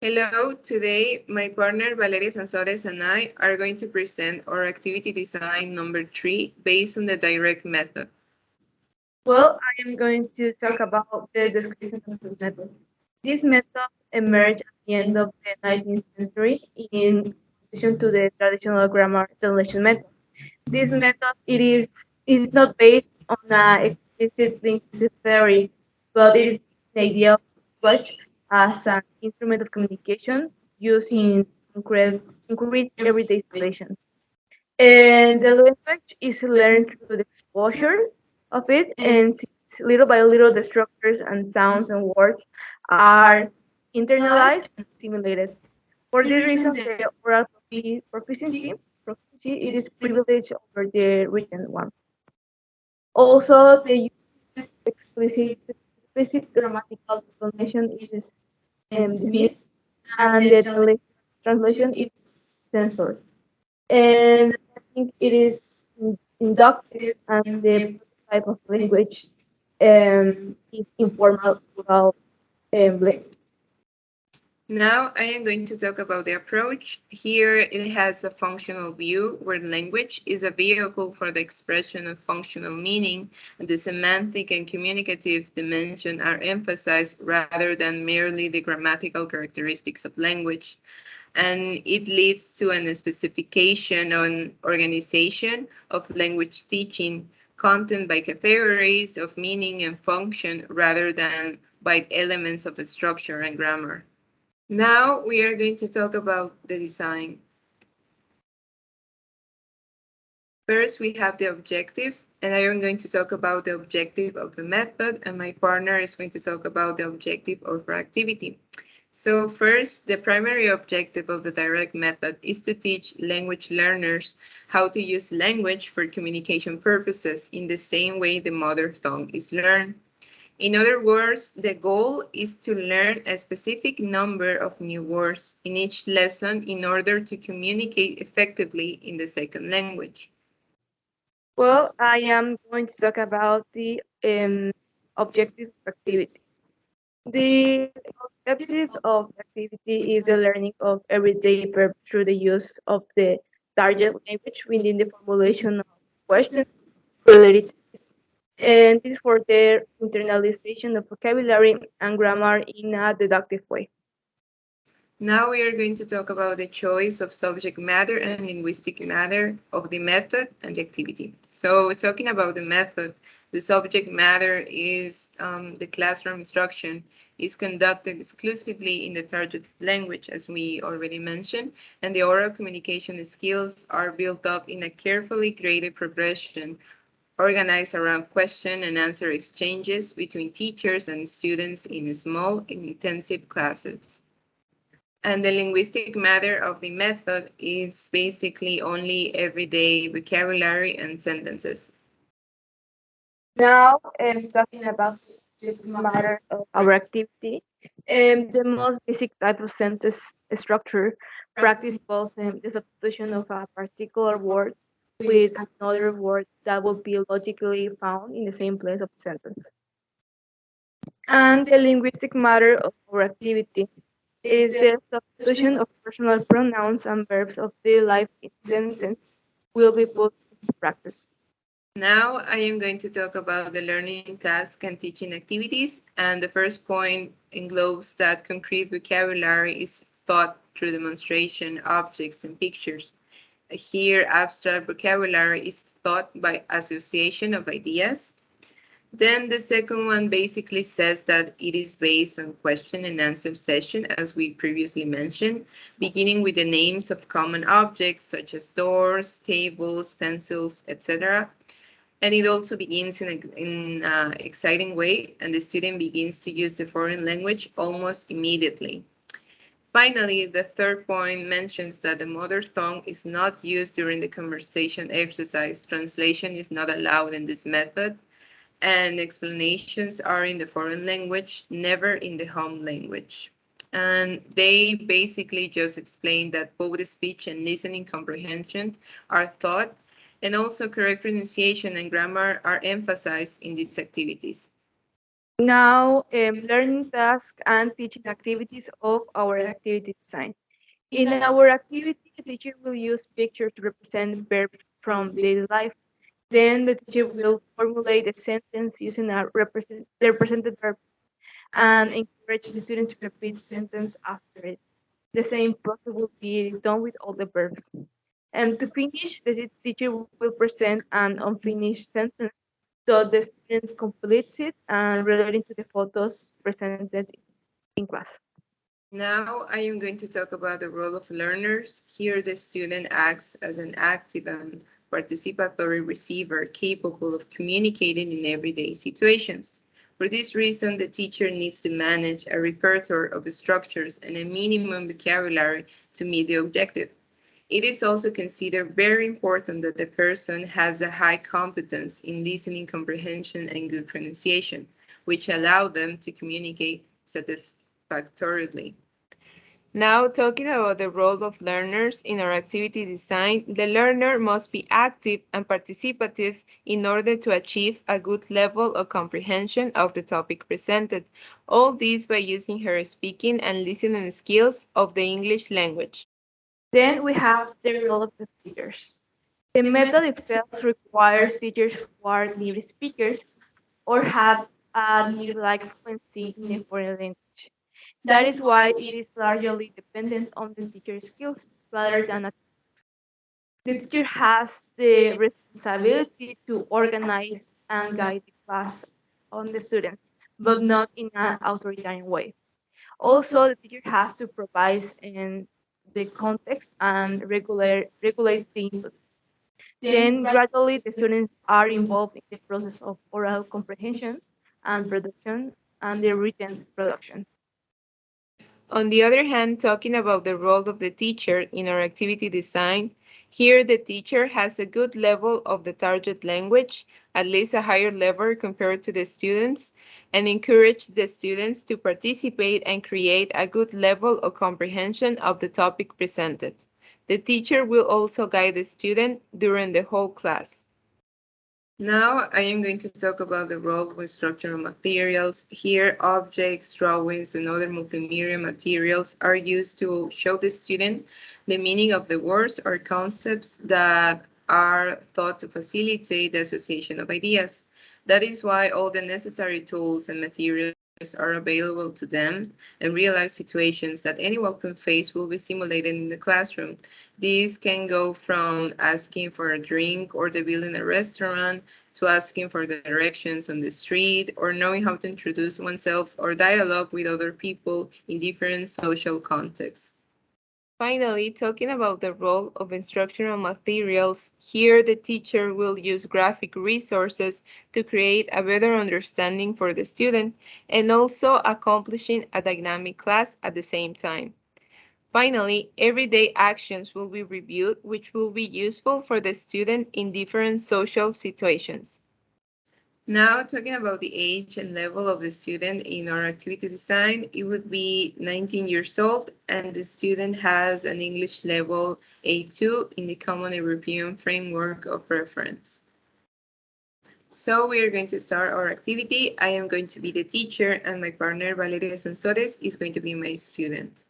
Hello, today my partner Valeria Sansores and I are going to present our activity design number 3 based on the direct method. Well, I am going to talk about the description of the method. This method emerged at the end of the 19th century in opposition to the traditional grammar translation method. This method it is not based on an explicit linguistic theory, but it is the idea of language as an instrument of communication used in concrete everyday situations. And the language is learned through the exposure of it, and since little by little the structures and sounds and words are internalized and assimilated. For this reason, the oral proficiency it is privileged over the written one. Also, the use of explicit grammatical explanation is dismissed, and the translation is censored. And I think it is inductive, and the type of language is informal oral language. Now I am going to talk about the approach. Here it has a functional view where language is a vehicle for the expression of functional meaning, and the semantic and communicative dimension are emphasized rather than merely the grammatical characteristics of language. And it leads to an specification on organization of language teaching, content by categories of meaning and function rather than by elements of structure and grammar. Now we are going to talk about the design. First, we have the objective, and I am going to talk about the objective of the method, and my partner is going to talk about the objective of our activity. So first, the primary objective of the direct method is to teach language learners how to use language for communication purposes in the same way the mother tongue is learned. In other words, the goal is to learn a specific number of new words in each lesson in order to communicate effectively in the second language. Well, I am going to talk about the objective activity. The objective of the activity is the learning of everyday verbs through the use of the target language within the formulation of questions related to this. And this is for their internalization of vocabulary and grammar in a deductive way. Now we are going to talk about the choice of subject matter and linguistic matter of the method and the activity. So talking about the method, the subject matter is the classroom instruction is conducted exclusively in the target language, as we already mentioned, and the oral communication skills are built up in a carefully graded progression organized around question and answer exchanges between teachers and students in small and intensive classes. And the linguistic matter of the method is basically only everyday vocabulary and sentences. Now, talking about subject matter of our activity, the most basic type of sentence structure practice involves the substitution of a particular word with another word that will be logically found in the same place of the sentence. And the linguistic matter of our activity is the substitution of personal pronouns and verbs of daily life in sentence will be put into practice. Now I am going to talk about the learning tasks and teaching activities. And the first point englobes that concrete vocabulary is taught through demonstration, objects, and pictures. Here, abstract vocabulary is taught by association of ideas. Then the second one basically says that it is based on question and answer session, as we previously mentioned, beginning with the names of common objects such as doors, tables, pencils, etc. And it also begins in an exciting way, and the student begins to use the foreign language almost immediately. Finally, the third point mentions that the mother tongue is not used during the conversation exercise. Translation is not allowed in this method, and explanations are in the foreign language, never in the home language. And they basically just explain that both speech and listening comprehension are taught, and also correct pronunciation and grammar are emphasized in these activities. Now, learning tasks and teaching activities of our activity design. In our activity, the teacher will use pictures to represent verbs from daily life. Then the teacher will formulate a sentence using the represented verb and encourage the student to repeat the sentence after it. The same process will be done with all the verbs. And to finish, the teacher will present an unfinished sentence so the student completes it and relating to the photos presented in class. Now I am going to talk about the role of learners. Here the student acts as an active and participatory receiver capable of communicating in everyday situations. For this reason, the teacher needs to manage a repertoire of structures and a minimum vocabulary to meet the objective. It is also considered very important that the person has a high competence in listening comprehension and good pronunciation, which allow them to communicate satisfactorily. Now, talking about the role of learners in our activity design, the learner must be active and participative in order to achieve a good level of comprehension of the topic presented. All this by using her speaking and listening skills of the English language. Then we have the role of the teachers. The method itself requires teachers who are native speakers or have a native-like fluency in a foreign language. That is why it is largely dependent on the teacher's skills rather than the teacher has the responsibility to organize and guide the class on the students, but not in an authoritarian way. Also, the teacher has to provide in the context and regulate the input. Then gradually the students are involved in the process of oral comprehension and production and the written production. On the other hand, talking about the role of the teacher in our activity design, here the teacher has a good level of the target language, at least a higher level compared to the students, and encourage the students to participate and create a good level of comprehension of the topic presented. The teacher will also guide the student during the whole class. Now I am going to talk about the role of instructional materials. Here, objects, drawings, and other multimedia materials are used to show the student the meaning of the words or concepts that are thought to facilitate the association of ideas. That is why all the necessary tools and materials are available to them, and real-life situations that anyone can face will be simulated in the classroom. These can go from asking for a drink or the bill in a restaurant to asking for the directions on the street or knowing how to introduce oneself or dialogue with other people in different social contexts. Finally, talking about the role of instructional materials, here the teacher will use graphic resources to create a better understanding for the student and also accomplishing a dynamic class at the same time. Finally, everyday actions will be reviewed, which will be useful for the student in different social situations. Now, talking about the age and level of the student in our activity design, it would be 19 years old, and the student has an English level A2 in the Common European Framework of Reference. So we are going to start our activity. I am going to be the teacher, and my partner, Valeria Sansores, is going to be my student.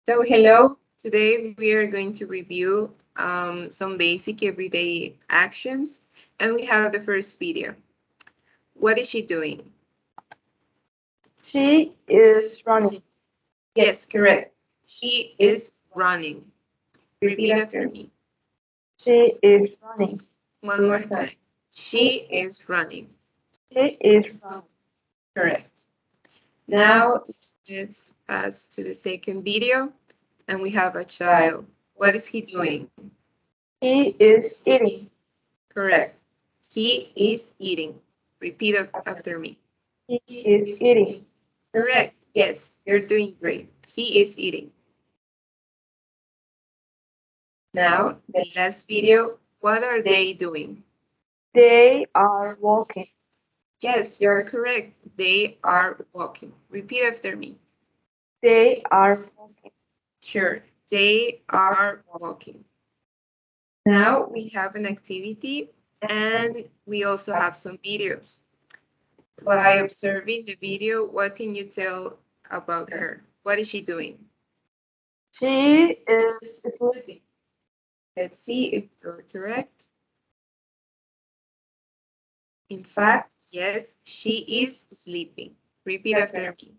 So hello, today we are going to review some basic everyday actions, and we have the first video. What is she doing? She is running. Yes, correct. She is running. Repeat after me. She is running. One more time. She is running. She is running. Correct. Now let's pass to the second video, and we have a child. What is he doing? He is eating. Correct. He is eating. Repeat after me. He is eating. Correct. Yes, you're doing great. He is eating. Now, the last video, what are they doing? They are walking. Yes, you're correct. They are walking. Repeat after me. They are walking. Sure, they are walking. Now we have an activity and we also have some videos. By observing the video, what can you tell about her? What is she doing? She is sleeping. Let's see if you're correct. In fact, yes, she is sleeping. Repeat after me.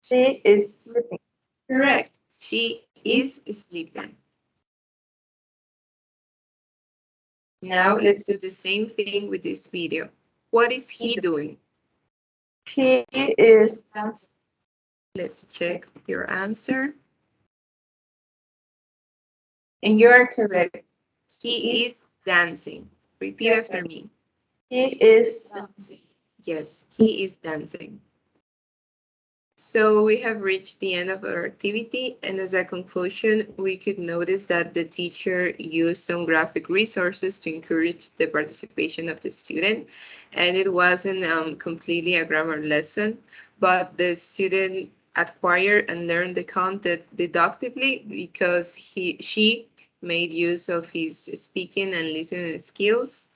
She is sleeping. Correct. She is sleeping. Now let's do the same thing with this video. What is he doing? He is dancing. Let's check your answer. And you are correct. He is dancing. Repeat after me. He is dancing. Yes, he is dancing. So we have reached the end of our activity, and as a conclusion, we could notice that the teacher used some graphic resources to encourage the participation of the student, and it wasn't completely a grammar lesson, but the student acquired and learned the content deductively because she made use of his speaking and listening skills.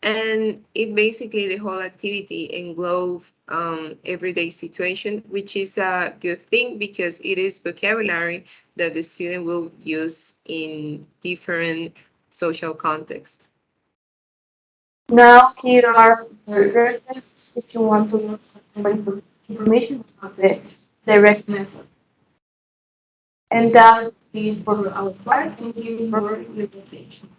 And it basically, the whole activity englobes everyday situation, which is a good thing because it is vocabulary that the student will use in different social contexts. Now here are the references if you want to look for information about the direct method. And that is for our part. Thank you for your attention.